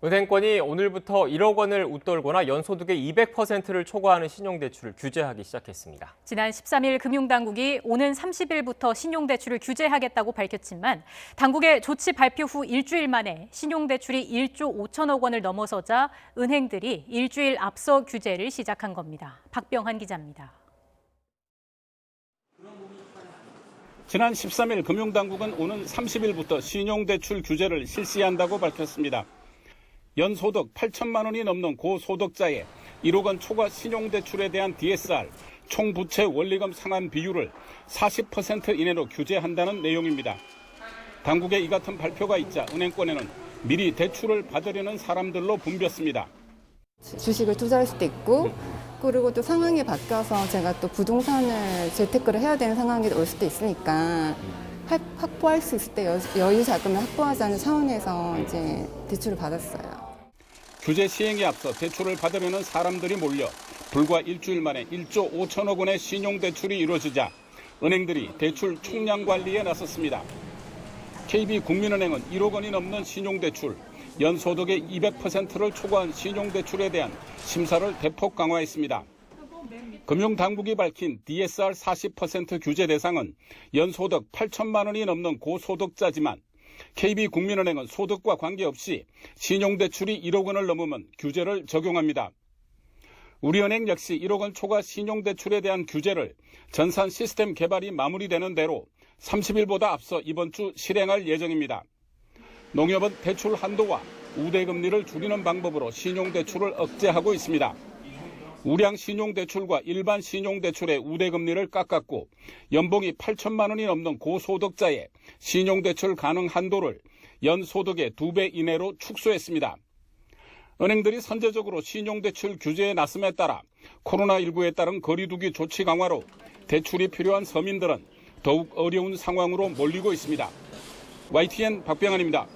은행권이 오늘부터 1억 원을 웃돌거나 연소득의 200%를 초과하는 신용대출을 규제하기 시작했습니다. 지난 13일 금융당국이 오는 30일부터 신용대출을 규제하겠다고 밝혔지만 당국의 조치 발표 후 일주일 만에 신용대출이 1조 5천억 원을 넘어서자 은행들이 일주일 앞서 규제를 시작한 겁니다. 박병환 기자입니다. 지난 13일 금융당국은 오는 30일부터 신용대출 규제를 실시한다고 밝혔습니다. 연소득 8천만 원이 넘는 고소득자의 1억 원 초과 신용대출에 대한 DSR, 총부채 원리금 상환 비율을 40% 이내로 규제한다는 내용입니다. 당국의 이 같은 발표가 있자 은행권에는 미리 대출을 받으려는 사람들로 붐볐습니다. 주식을 투자할 수도 있고 그리고 또 상황이 바뀌어서 제가 또 부동산을 재테크를 해야 되는 상황이 올 수도 있으니까 확보할 수 있을 때 여유 자금을 확보하자는 차원에서 이제 대출을 받았어요. 규제 시행에 앞서 대출을 받으려는 사람들이 몰려 불과 일주일 만에 1조 5천억 원의 신용대출이 이루어지자 은행들이 대출 총량 관리에 나섰습니다. KB국민은행은 1억 원이 넘는 신용대출, 연소득의 200%를 초과한 신용대출에 대한 심사를 대폭 강화했습니다. 금융당국이 밝힌 DSR 40% 규제 대상은 연소득 8천만 원이 넘는 고소득자지만 KB국민은행은 소득과 관계없이 신용대출이 1억 원을 넘으면 규제를 적용합니다. 우리은행 역시 1억 원 초과 신용대출에 대한 규제를 전산 시스템 개발이 마무리되는 대로 30일보다 앞서 이번 주 실행할 예정입니다. 농협은 대출 한도와 우대금리를 줄이는 방법으로 신용대출을 억제하고 있습니다. 우량 신용대출과 일반 신용대출의 우대금리를 깎았고 연봉이 8천만 원이 넘는 고소득자의 신용대출 가능 한도를 연소득의 2배 이내로 축소했습니다. 은행들이 선제적으로 신용대출 규제에 나섬에 따라 코로나19에 따른 거리두기 조치 강화로 대출이 필요한 서민들은 더욱 어려운 상황으로 몰리고 있습니다. YTN 박병환입니다.